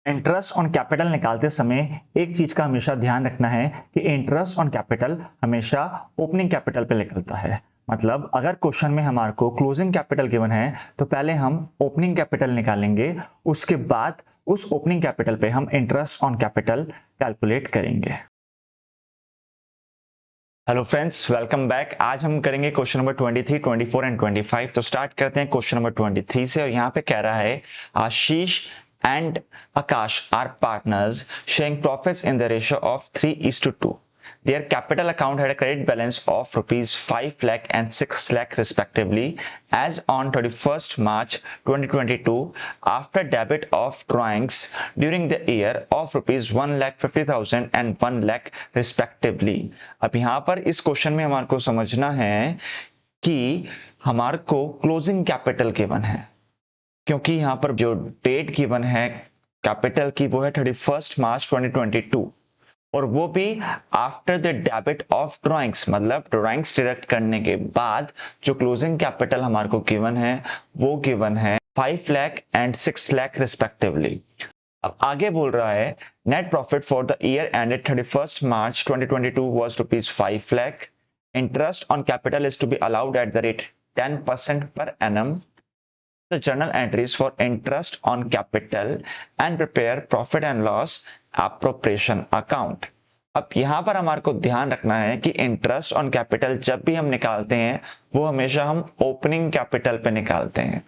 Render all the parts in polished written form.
Interest on capital निकालते समय एक चीज का हमेशा ध्यान रखना है कि इंटरेस्ट ऑन कैपिटल हमेशा ओपनिंग कैपिटल पे निकलता है। मतलब अगर क्वेश्चन में हमारे को क्लोजिंग कैपिटल गिवन है तो पहले हम ओपनिंग कैपिटल निकालेंगे, उसके बाद उस ओपनिंग कैपिटल पे हम इंटरेस्ट ऑन कैपिटल कैलकुलेट करेंगे। Hello friends, welcome back. आज हम करेंगे क्वेश्चन नंबर 23, 24 एंड 25। तो स्टार्ट करते हैं क्वेश्चन नंबर 23 से। और यहाँ पे कह रहा है आशीष and Akash are partners sharing profits in the ratio of 3:2. Their capital account had a credit balance of rupees 5 lakh and 6 lakh respectively as on 31st March 2022 after debit of drawings during the year of rupees 1,50,000 and 1 lakh respectively. अब यहाँ पर इस question में हमारे को समझना है कि हमारे को क्लोजिंग कैपिटल गिवन है, क्योंकि यहां पर जो डेट गिवन है कैपिटल की वो है 31 मार्च 2022 और वो भी after the debit of drawings, मतलब ड्राइंग्स डिडक्ट करने के बाद जो क्लोजिंग कैपिटल हमारे को गिवन है वो गिवन है 5 लाख एंड 6 लाख रिस्पेक्टिवली। अब आगे बोल रहा है net profit for the year ended 31 March 2022 was rupees 5 lakh. Interest on capital is to be allowed at the rate 10% per annum. The journal entries for interest on capital and prepare profit and loss appropriation account. अब यहां पर हमारे को ध्यान रखना है कि interest on capital जब भी हम निकालते हैं वो हमेशा हम ओपनिंग कैपिटल पे निकालते हैं।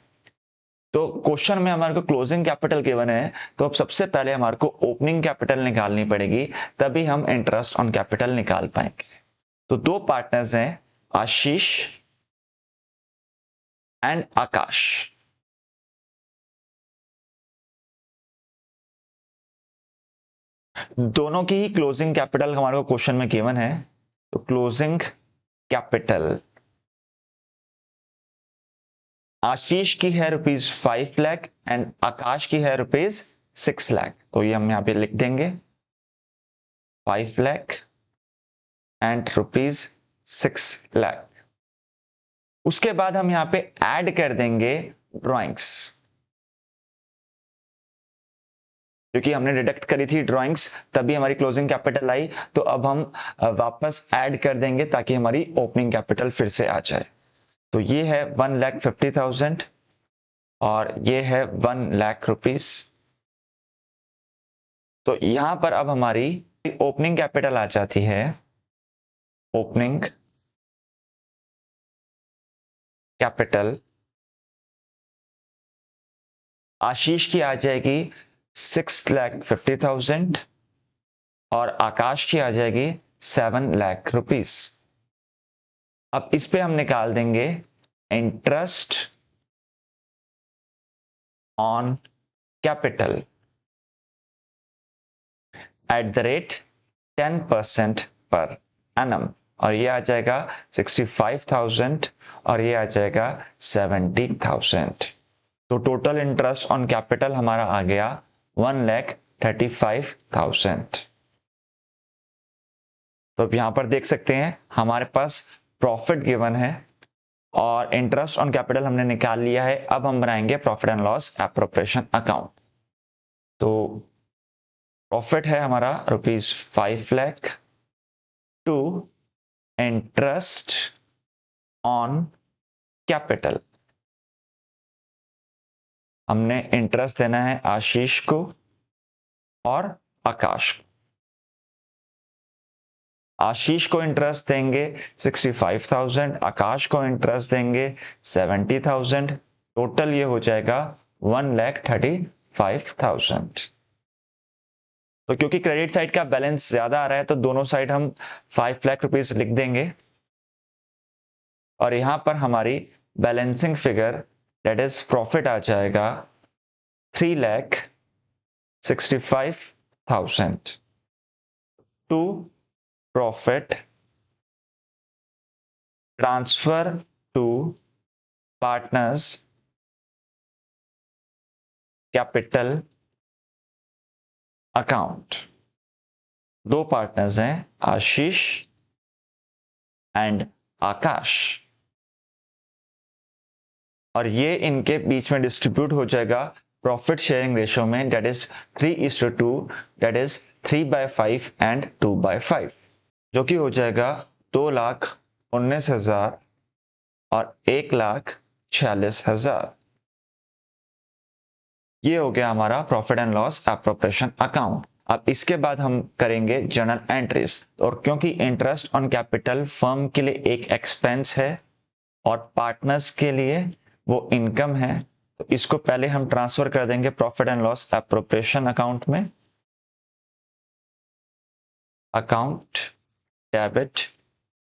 तो क्वेश्चन में हमारे को क्लोजिंग कैपिटल गिवन है, तो अब सबसे पहले हमारे को ओपनिंग कैपिटल निकालनी पड़ेगी, तभी हम इंटरेस्ट ऑन कैपिटल निकाल पाएंगे। तो दो पार्टनर्स हैं, आशीष एंड आकाश। दोनों की ही क्लोजिंग कैपिटल हमारे को क्वेश्चन में गिवन है। तो क्लोजिंग कैपिटल आशीष की है रुपीज 5 लाख एंड आकाश की है रुपीज 6 लाख। तो ये हम यहां पे लिख देंगे 5 लाख एंड रुपीज 6 लाख। उसके बाद हम यहां पे ऐड कर देंगे ड्राइंग्स, क्योंकि हमने डिडक्ट करी थी ड्राइंग्स तभी हमारी क्लोजिंग कैपिटल आई। तो अब हम वापस ऐड कर देंगे ताकि हमारी ओपनिंग कैपिटल फिर से आ जाए। तो ये है 1,50,000 और ये है 1 लाख रुपीस। तो यहां पर अब हमारी ओपनिंग कैपिटल आ जाती है, ओपनिंग कैपिटल आशीष की आ जाएगी 6,50,000 और आकाश की आ जाएगी 7 लाख रुपीस। अब इस पे हम निकाल देंगे interest on capital eight the rate 10% per annum, और ये आ जाएगा 65,000 और ये आ जाएगा 70,000। तो टोटल इंटरेस्ट ऑन कैपिटल हमारा आ गया 1,35,000। तो अब यहां पर देख सकते हैं हमारे पास प्रॉफिट गिवन है और इंटरेस्ट ऑन कैपिटल हमने निकाल लिया है। अब हम बनाएंगे profit and loss appropriation account. तो प्रॉफिट है हमारा rupees 5 lakh to interest on capital. हमने इंटरेस्ट देना है आशीष को और आकाश को। आशीष को इंटरेस्ट देंगे 65,000, आकाश को इंटरेस्ट देंगे 70,000। टोटल ये हो जाएगा 1,35,000। तो क्योंकि क्रेडिट साइड का बैलेंस ज्यादा आ रहा है तो दोनों साइड हम 5 लाख रुपीस लिख देंगे और यहां पर हमारी balancing figure that is profit आ जाएगा 3,65,000 to profit transfer to partners capital account. दो पार्टनर्स हैं आशीष एंड आकाश और ये इनके बीच में डिस्ट्रीब्यूट हो जाएगा प्रॉफिट शेयरिंग रेशियो में, that is 3:2, that is 3/5 and 2/5, जो कि हो जाएगा 2,19,000 और 1,46,000। ये हो गया हमारा profit and loss appropriation account. अब इसके बाद हम करेंगे जर्नल एंट्रीज, और क्योंकि इंटरेस्ट ऑन कैपिटल फर्म के लिए एक एक्सपेंस है और पार्टनर्स के लिए वो इनकम है, तो इसको पहले हम ट्रांसफर कर देंगे profit and loss appropriation account में। Account debit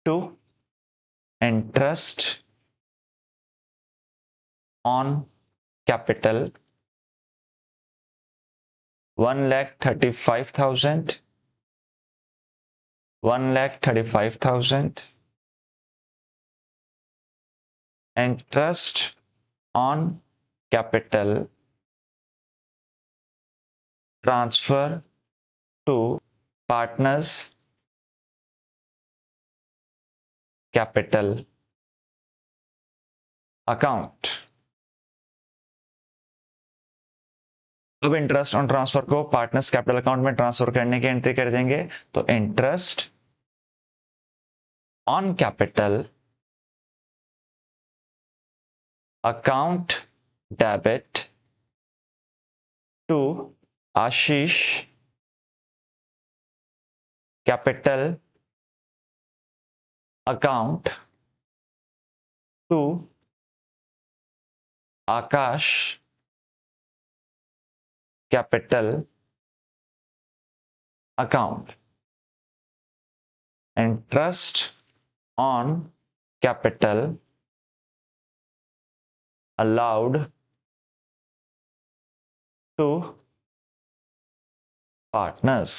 to interest on capital 1,35,000, 1,35,000, interest on capital transfer to partners capital account। अब इंटरेस्ट ऑन ट्रांसफर को पार्टनर्स कैपिटल अकाउंट में ट्रांसफर करने की एंट्री कर देंगे, तो interest on capital account debit to Ashish capital account to Akash capital account. Interest on capital allowed to partners,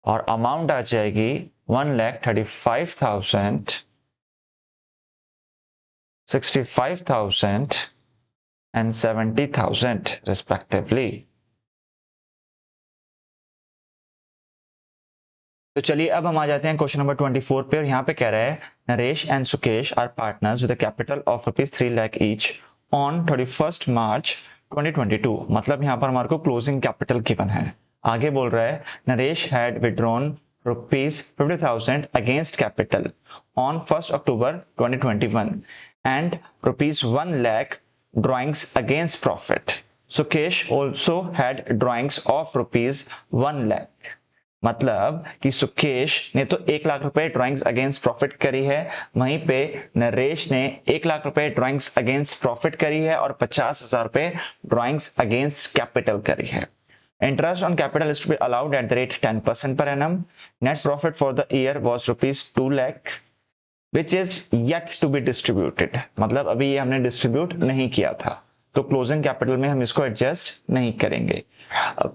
और amount आ जाएगी 1,35,000, 65,000 एंड 70,000 रिस्पेक्टिवली। तो चलिए अब हम आ जाते हैं क्वेश्चन नंबर 24 पे, और यहाँ पे कह रहा है Naresh and Sukesh are partners with a capital of ₹3 lakh each on 31 March 2022। मतलब यहाँ पर हमारे को क्लोजिंग कैपिटल गिवन है। आगे बोल रहा है Naresh had withdrawn ₹50,000 against capital on 1 October 2021 and ₹1 lakh drawings against profit. Sukesh also had drawings of ₹1 lakh। मतलब कि सुकेश ने तो 1 लाख रुपए ड्राइंग्स अगेंस्ट प्रॉफिट करी है, वहीं पे नरेश ने 1 लाख रुपए ड्राइंग्स अगेंस्ट प्रॉफिट करी है और 50,000 रुपए ड्राइंग्स अगेंस्ट कैपिटल करी है। Interest on capital is to be allowed at the rate 10% per annum. Net profit for the year was ₹2 lakh, which is yet to be distributed। मतलब अभी ये हमने डिस्ट्रीब्यूट नहीं किया था, तो क्लोजिंग कैपिटल में हम इसको एडजस्ट नहीं करेंगे।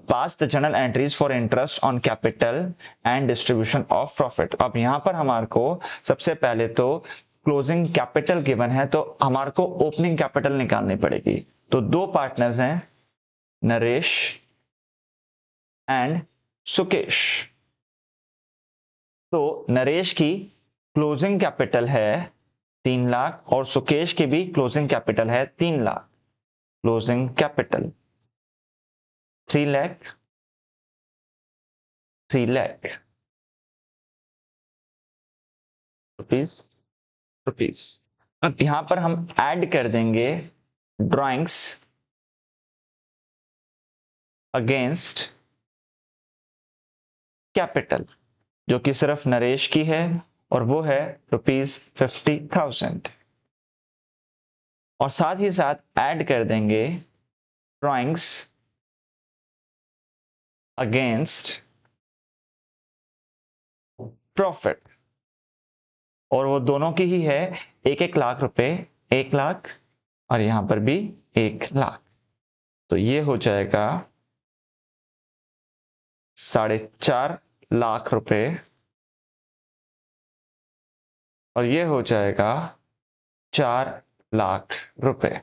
Pass the journal entries for interest on capital and distribution of profit. अब यहां पर हमारे को सबसे पहले तो क्लोजिंग कैपिटल गिवन है, तो हमारे को ओपनिंग कैपिटल निकालनी पड़ेगी। तो दो पार्टनर्स हैं नरेश एंड सुकेश। तो नरेश की क्लोजिंग कैपिटल है 3 लाख और सुकेश की भी क्लोजिंग कैपिटल है 3 lakh. Closing capital 3 lakh, 3 lakh rupees. अब यहां पर हम ऐड कर देंगे ड्राइंग्स अगेंस्ट कैपिटल, जो कि सिर्फ नरेश की है और वो है ₹50,000, और साथ ही साथ ऐड कर देंगे ड्राइंग्स अगेंस्ट प्रॉफिट, और वो दोनों की ही है 1-1 लाख रुपए, 1 लाख और यहां पर भी 1 लाख। तो ये हो जाएगा 4.5 लाख रुपए, और ये हो जाएगा 4 लाख रुपए,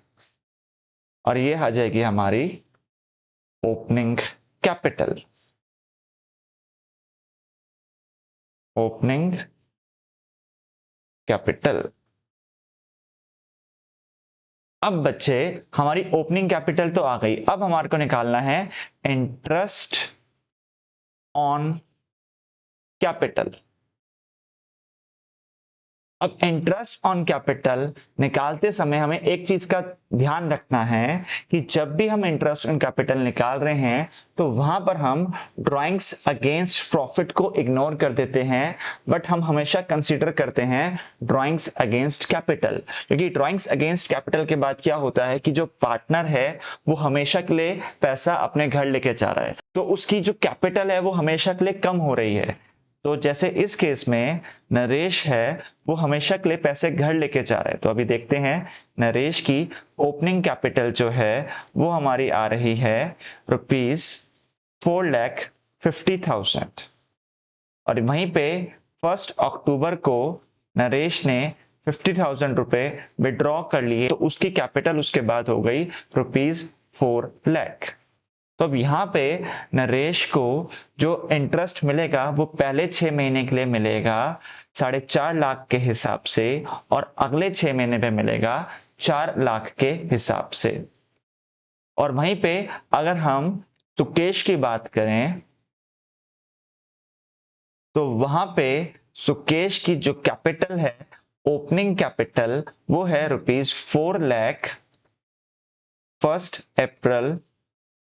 और ये आ जाएगी हमारी ओपनिंग कैपिटल। Opening capital. अब बच्चे हमारी ओपनिंग कैपिटल तो आ गई, अब हमारे को निकालना है इंटरेस्ट ऑन कैपिटल। अब इंटरेस्ट ऑन कैपिटल निकालते समय हमें एक चीज का ध्यान रखना है कि जब भी हम इंटरेस्ट ऑन कैपिटल निकाल रहे हैं तो वहां पर हम ड्राइंग्स अगेंस्ट प्रॉफिट को इग्नोर कर देते हैं, बट हम हमेशा कंसीडर करते हैं ड्राइंग्स अगेंस्ट कैपिटल, क्योंकि ड्राइंग्स अगेंस्ट कैपिटल के बाद क्या होता है कि जो पार्टनर है वो हमेशा के लिए पैसा अपने घर लेके जा रहा है, तो उसकी जो कैपिटल है वो हमेशा के लिए कम हो रही है। तो जैसे इस केस में नरेश है वो हमेशा के लिए पैसे घर लेके जा रहा है, तो अभी देखते हैं नरेश की ओपनिंग कैपिटल जो है वो हमारी आ रही है ₹4,50,000 और वहीं पे 1 अक्टूबर को नरेश ने 50,000 रुपए विड्रॉ कर लिए, तो उसकी कैपिटल उसके बाद हो गई ₹4 लाख। तो अब यहाँ पे नरेश को जो इंटरेस्ट मिलेगा वो पहले 6 महीने के लिए मिलेगा 4.5 लाख के हिसाब से और अगले 6 महीने पे मिलेगा 4 लाख के हिसाब से। और वहीं पे अगर हम सुकेश की बात करें तो वहां पे सुकेश की जो कैपिटल है ओपनिंग कैपिटल वो है ₹4 लाख 1 अप्रैल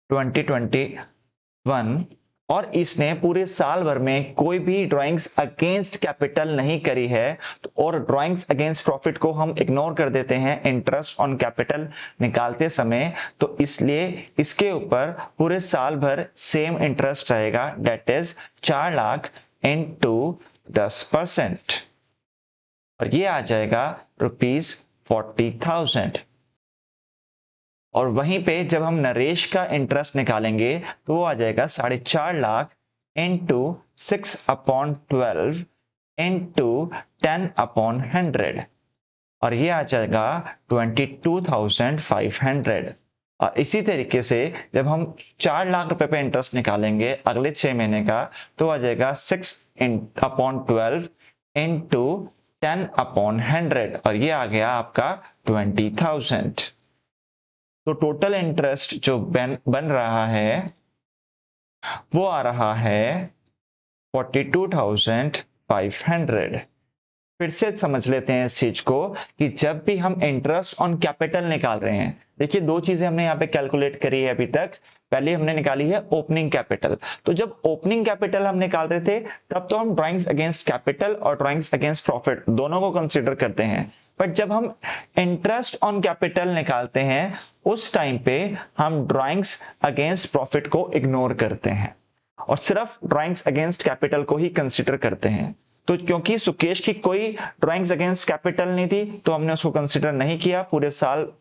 2021 और इसने पूरे साल भर में कोई भी ड्राइंग्स अगेंस्ट कैपिटल नहीं करी है, तो और ड्राइंग्स अगेंस्ट प्रॉफिट को हम इग्नोर कर देते हैं इंटरेस्ट ऑन कैपिटल निकालते समय, तो इसलिए इसके ऊपर पूरे साल भर सेम इंटरेस्ट रहेगा, डेट इज 4 लाख इनटू 10% और ये आ जाएगा ₹40,000। और वहीं पे जब हम नरेश का इंटरेस्ट निकालेंगे तो वो आ जाएगा 4.5 लाख इंटू 6/12 इंटू 10/100 और ये आ जाएगा 22,500। और इसी तरीके से जब हम 4 लाख रुपए पे इंटरेस्ट निकालेंगे अगले 6 महीने का तो आ जाएगा 6/12 इंटू 10/100 और ये आ गया आपका 20,000। तो टोटल इंटरेस्ट जो बन रहा है वो आ रहा है 42,500। फिर से समझ लेते हैं इस चीज को कि जब भी हम इंटरेस्ट ऑन कैपिटल निकाल रहे हैं, देखिए 2 चीजें हमने यहाँ पे कैलकुलेट करी है अभी तक। पहले हमने निकाली है ओपनिंग कैपिटल, तो जब ओपनिंग कैपिटल हम निकाल रहे थे तब तो हम ड्राइंग्स अगेंस्ट कैपिटल और ड्राइंग्स अगेंस्ट प्रॉफिट दोनों को कंसिडर करते हैं, बट जब हम इंटरेस्ट ऑन कैपिटल निकालते हैं उस टाइम पे हम ड्राइंग्स अगेंस्ट प्रॉफिट को इग्नोर करते हैं और सिर्फ ड्राइंग्स अगेंस्ट कैपिटल को ही कंसीडर करते हैं। तो क्योंकि सुकेश की कोई ड्राइंग्स अगेंस्ट कैपिटल नहीं थी तो हमने उसको कंसीडर नहीं किया, पूरे साल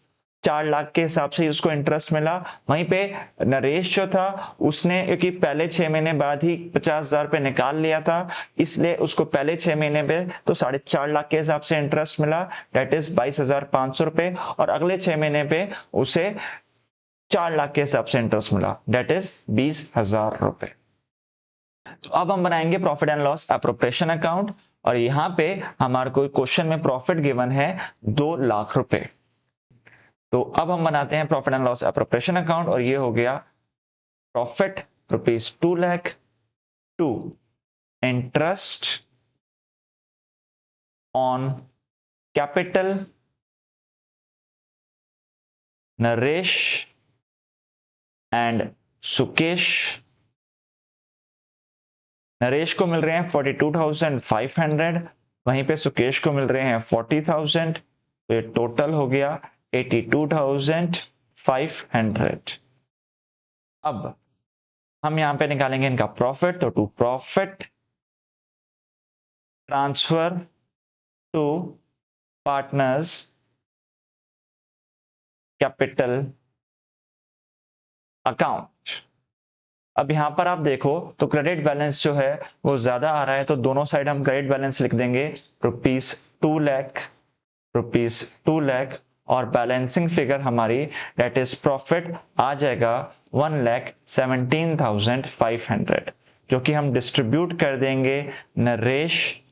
4 लाख के हिसाब से ही उसको इंटरेस्ट मिला। वहीं पे नरेश जो था उसने क्योंकि पहले 6 महीने बाद ही 50,000 रुपए निकाल लिया था, इसलिए उसको पहले 6 महीने पे तो 4.5 लाख के हिसाब से इंटरेस्ट मिला, डेट इज 22,500 रुपए और अगले 6 महीने पे उसे 4 लाख के हिसाब से इंटरेस्ट मिला, डेट इज 20,000 रुपए। तो अब हम बनाएंगे profit and loss appropriation account और यहां पे हमारे को क्वेश्चन में प्रॉफिट गिवन है 2 लाख रुपए। तो अब हम बनाते हैं profit and loss appropriation account और ये हो गया profit ₹2 lakh to interest on capital Naresh and Sukesh. Naresh को मिल रहे हैं 42,500, वहीं पे सुकेश को मिल रहे हैं 40,000, तो ये टोटल हो गया 82,500। अब हम यहां पे निकालेंगे इनका प्रॉफिट, तो to profit transfer to partners capital account. अब यहां पर आप देखो तो क्रेडिट बैलेंस जो है वो ज्यादा आ रहा है, तो दोनों साइड हम क्रेडिट बैलेंस लिख देंगे ₹2 लाख और बैलेंसिंग फिगर हमारी डेट इज प्रॉफिट आ जाएगा 1,17,500 जो कि हम डिस्ट्रीब्यूट कर देंगे नरेश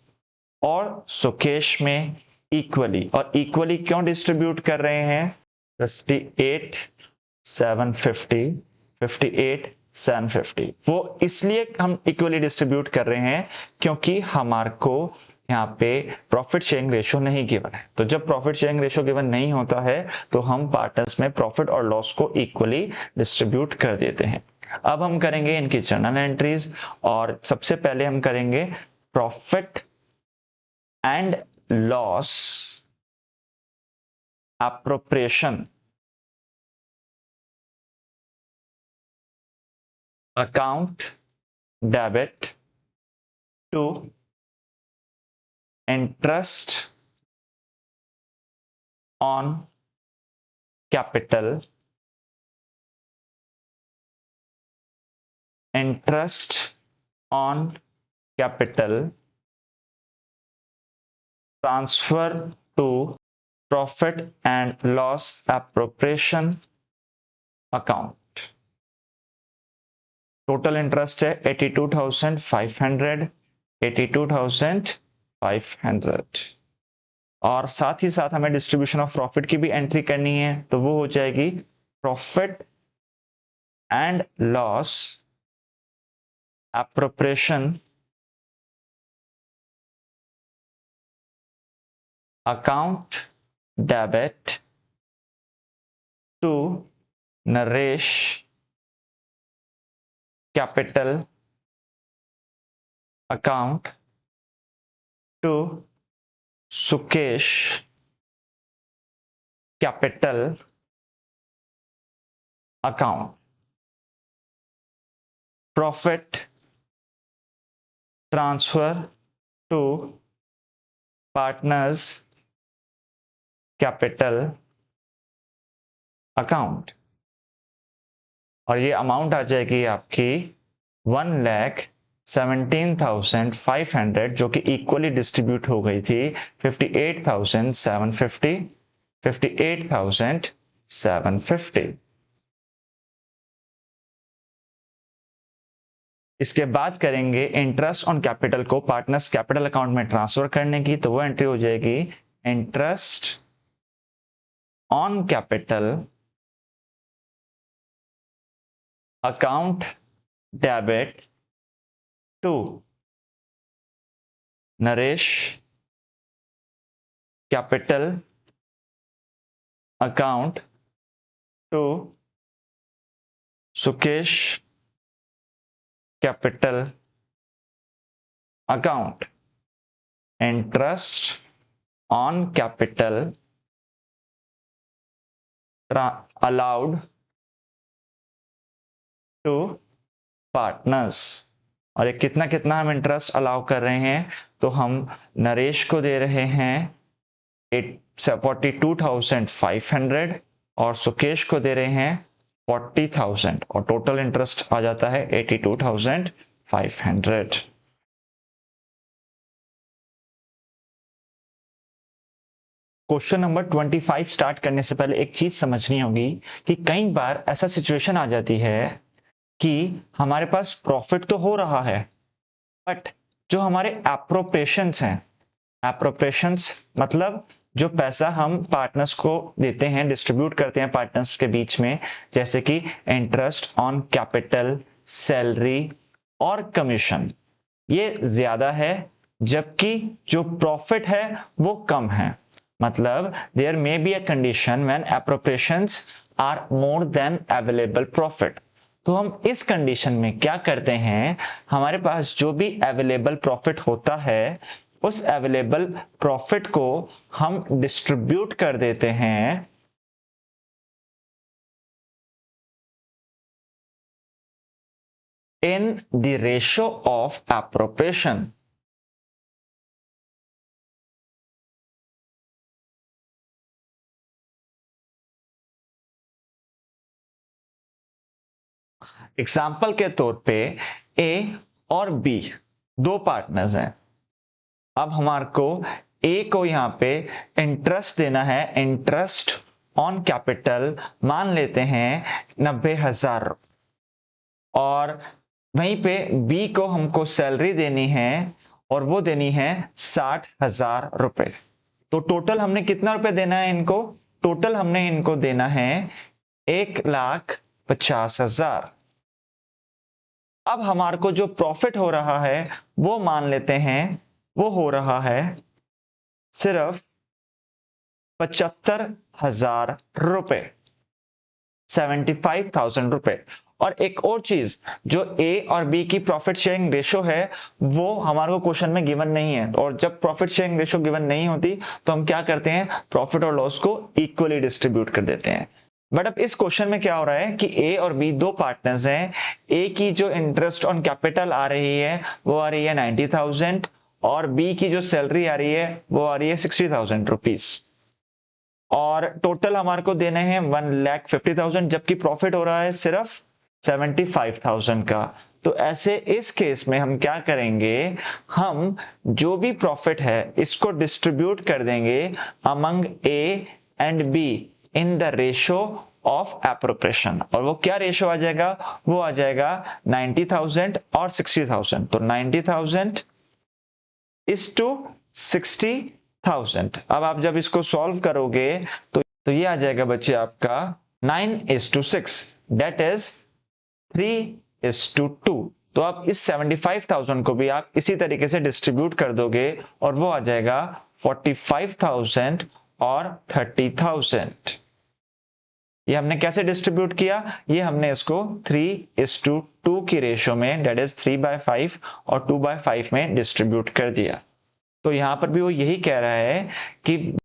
और सुकेश में इक्वली। और इक्वली क्यों डिस्ट्रीब्यूट कर रहे हैं? 58,750, 58,750। वो इसलिए हम इक्वली डिस्ट्रीब्यूट कर रहे हैं क्योंकि हमारे को यहाँ पे प्रॉफिट शेयरिंग रेशियो नहीं गिवन है। तो जब प्रॉफिट शेयरिंग रेशियो गिवन नहीं होता है तो हम पार्टनर्स में प्रॉफिट और लॉस को इक्वली डिस्ट्रीब्यूट कर देते हैं। अब हम करेंगे इनकी जर्नल एंट्रीज, और सबसे पहले हम करेंगे profit and loss appropriation account debit to interest on capital, interest on capital, transfer to profit and loss appropriation account। Total interest है 82,500, 82,500। और साथ ही साथ हमें डिस्ट्रीब्यूशन ऑफ प्रॉफिट की भी एंट्री करनी है, तो वो हो जाएगी profit and loss appropriation account debit to Naresh capital account to Sukesh capital account। profit transfer to partners capital account। और ये अमाउंट आ जाएगी आपकी 1,17,500, जो कि इक्वली डिस्ट्रीब्यूट हो गई थी 58,750, 58,750। इसके बाद करेंगे इंटरेस्ट ऑन कैपिटल को पार्टनर्स कैपिटल अकाउंट में ट्रांसफर करने की, तो वो एंट्री हो जाएगी interest on capital account debit to Naresh capital account to Sukesh capital account. Interest on capital allowed to partners. और ये कितना कितना हम इंटरेस्ट अलाउ कर रहे हैं, तो हम नरेश को दे रहे हैं 42,500 और सुकेश को दे रहे हैं 40,000, और टोटल इंटरेस्ट आ जाता है 82,500। क्वेश्चन नंबर 25 स्टार्ट करने से पहले एक चीज समझनी होगी कि कई बार ऐसा सिचुएशन आ जाती है कि हमारे पास प्रॉफिट तो हो रहा है, बट जो हमारे एप्रोप्रिएशंस हैं, एप्रोप्रिएशंस मतलब जो पैसा हम पार्टनर्स को देते हैं, डिस्ट्रीब्यूट करते हैं पार्टनर्स के बीच में, जैसे कि इंटरेस्ट ऑन कैपिटल, सैलरी और कमीशन, ये ज्यादा है, जबकि जो प्रॉफिट है वो कम है। मतलब there may be a condition when appropriations are more than available profit. तो हम इस कंडीशन में क्या करते हैं, हमारे पास जो भी अवेलेबल प्रॉफिट होता है उस अवेलेबल प्रॉफिट को हम डिस्ट्रीब्यूट कर देते हैं in the ratio of appropriation. Example के तौर पे ए और बी दो पार्टनर्स हैं। अब हमारे को ए को यहां पे इंटरेस्ट देना है, इंटरेस्ट ऑन कैपिटल मान लेते हैं 90,000, और वहीं पे बी को हमको सैलरी देनी है और वो देनी है 60,000 रुपए। तो टोटल हमने कितना रुपए देना है इनको, टोटल हमने इनको देना है 1,50,000। अब हमारे को जो प्रॉफिट हो रहा है वो मान लेते हैं वो हो रहा है सिर्फ 75,000 रुपए, 75,000 रुपए। और एक और चीज, जो ए और बी की प्रॉफिट शेयरिंग रेशो है वो हमारे को क्वेश्चन में गिवन नहीं है, और जब प्रॉफिट शेयरिंग रेशो गिवन नहीं होती तो हम क्या करते हैं, प्रॉफिट और लॉस को इक्वली डिस्ट्रीब्यूट कर देते हैं। बट अब इस क्वेश्चन में क्या हो रहा है कि ए और बी दो पार्टनर्स हैं। ए की जो इंटरेस्ट ऑन कैपिटल आ रही है वो आ रही है 90,000, और बी की जो सैलरी आ रही है वो आ रही है 60,000 रुपीज, और टोटल हमारे को देने हैं 1,50,000, जबकि प्रॉफिट हो रहा है सिर्फ 75,000 का। तो ऐसे इस केस में हम क्या करेंगे, हम जो भी प्रॉफिट है इसको डिस्ट्रीब्यूट कर देंगे among A and be in the ratio of appropriation. और वो क्या रेशो आ जाएगा, वो आ जाएगा 90,000 और 60,000। तो 90,000 इज टू 60,000। अब आप जब इसको सॉल्व करोगे तो ये आ जाएगा बच्चे आपका 9:6, दैट इज 3:2। तो आप इस 75,000 को भी आप इसी तरीके से डिस्ट्रीब्यूट कर दोगे और वो आ जाएगा 45,000 और 30,000। ये हमने कैसे डिस्ट्रीब्यूट किया, ये हमने इसको 3:2 की रेशो में, दैट इज 3/5 और 2/5 में डिस्ट्रीब्यूट कर दिया। तो यहां पर भी वो यही कह रहा है कि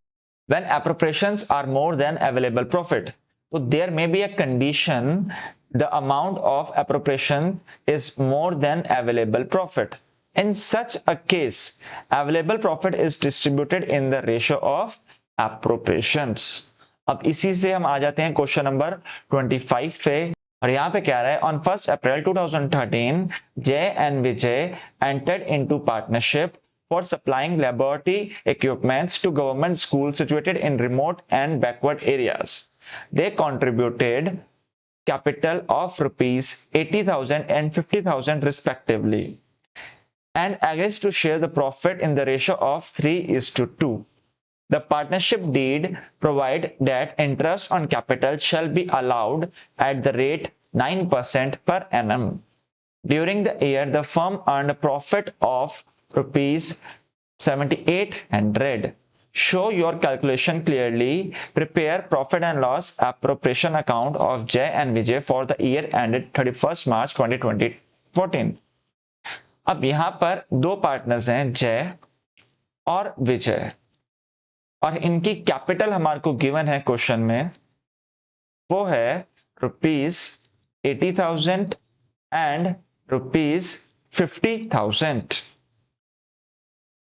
when appropriations are more than available profit, so there may be a condition the amount of appropriation is more than available profit. In such a case, available profit is distributed in the ratio of appropriations. अब इसी से हम आ जाते हैं question number 25 पे, और यहाँ पे क्या रहा है, on 1st April 2013, Jay and Vijay entered into partnership for supplying laboratory equipments to government schools situated in remote and backward areas. They contributed capital of rupees 80,000 and 50,000 respectively, and agreed to share the profit in the ratio of 3:2. The partnership deed provide that interest on capital shall be allowed at the rate 9% per annum. During the year, the firm earned a profit of rupees 7,800. Show your calculation clearly. Prepare profit and loss appropriation account of Jay and Vijay for the year ended 31st March 2014. अब यहां पर दो partners हैं, जय और विजय, और इनकी capital हमारे को गिवन है क्वेश्चन में, वो है रुपीज 80,000 एंड रुपीज 50,000।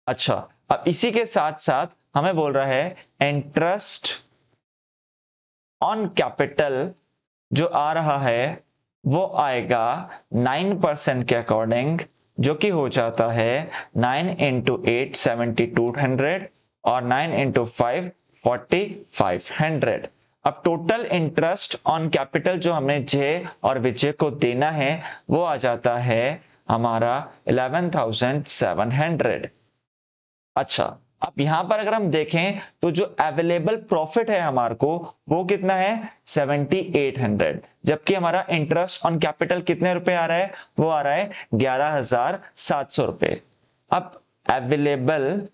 अच्छा, अब इसी के साथ साथ हमें बोल रहा है इंटरेस्ट ऑन कैपिटल जो आ रहा है वो आएगा 9% के अकॉर्डिंग, जो कि हो जाता है 9 × 8 7,200 और 9 × 5 4,500। अब टोटल इंटरेस्ट ऑन कैपिटल जो हमने जय और विजय को देना है वो आ जाता है हमारा 11,700। अच्छा, अब यहां पर अगर हम देखें तो जो अवेलेबल प्रॉफिट है हमारे को वो कितना है 7,800, जबकि हमारा इंटरेस्ट ऑन कैपिटल कितने रुपए आ रहा है, वो आ रहा है 11,700 रुपए। अब अवेलेबल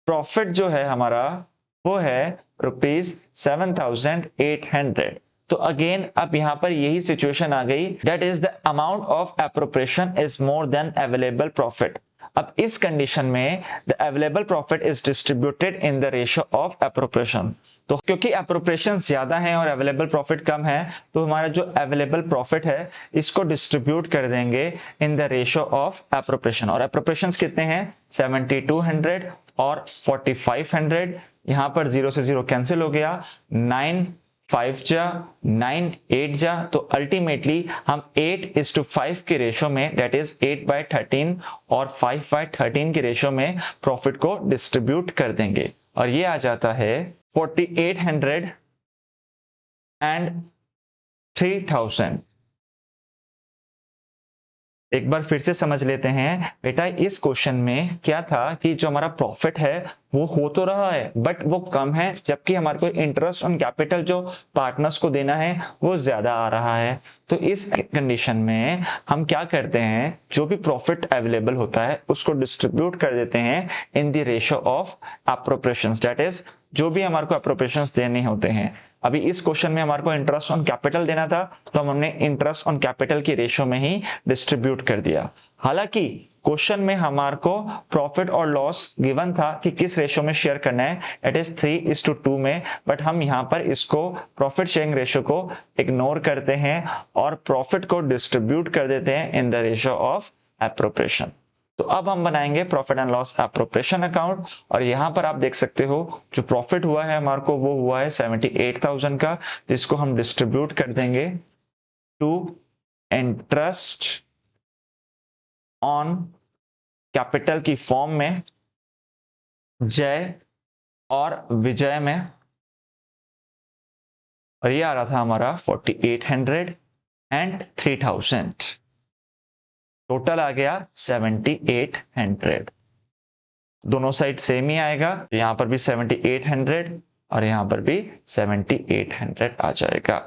प्रॉफिट जो है हमारा वो है रुपीज 7,800। तो अगेन अब यहां पर यही सिचुएशन आ गई, that is the amount of appropriation is more than available profit. अब इस कंडीशन में the available profit is distributed in the ratio of appropriation. तो क्योंकि एप्रोप्रिएशन ज्यादा है और अवेलेबल प्रॉफिट कम है, तो हमारा जो अवेलेबल प्रॉफिट है इसको डिस्ट्रीब्यूट कर देंगे इन द रेशियो ऑफ एप्रोप्रिएशन। और एप्रोप्रिएशंस कितने हैं 7,200 और 4,500। यहां पर 0 से 0 कैंसिल हो गया, 9 5 जा 9 8 जा, तो अल्टीमेटली हम 8:5 के रेशो में, दैट इज 8/13 और 5/13 के रेशो में प्रॉफिट को डिस्ट्रीब्यूट कर देंगे, और ये आ जाता है 4,800 एंड 3,000। एक बार फिर से समझ लेते हैं बेटा, इस क्वेश्चन में क्या था कि जो हमारा प्रॉफिट है वो हो तो रहा है बट वो कम है, जबकि हमारे को इंटरेस्ट ऑन कैपिटल जो पार्टनर्स को देना है वो ज्यादा आ रहा है। तो इस कंडीशन में हम क्या करते हैं, जो भी प्रॉफिट अवेलेबल होता है उसको डिस्ट्रीब्यूट कर देते हैं in the ratio of appropriations, that is जो भी हमारे को एप्रोप्रिएशंस देने होते हैं। अभी इस क्वेश्चन में हमारे को इंटरेस्ट ऑन कैपिटल देना था तो हमने इंटरेस्ट ऑन कैपिटल की रेशियो में ही डिस्ट्रीब्यूट कर दिया। हालांकि क्वेश्चन में हमारे को प्रॉफिट और लॉस गिवन था कि किस रेशियो में शेयर करना है, इट इज 3:2 में, बट हम यहां पर इसको प्रॉफिट शेयरिंग रेशियो को इग्नोर करते हैं और प्रॉफिट को डिस्ट्रीब्यूट कर देते हैं in the ratio of appropriation. तो अब हम बनाएंगे profit and loss appropriation account, और यहां पर आप देख सकते हो जो प्रॉफिट हुआ है हमारे को वो हुआ है 78,000 का, जिसको हम डिस्ट्रीब्यूट कर देंगे टू इंटरेस्ट ऑन कैपिटल की फॉर्म में जय और विजय में, और ये आ रहा था हमारा 4800 एंड 3000, टोटल आ गया 7800। दोनों साइड सेम ही आएगा, यहां पर भी 7800 और यहां पर भी 7800 आ जाएगा।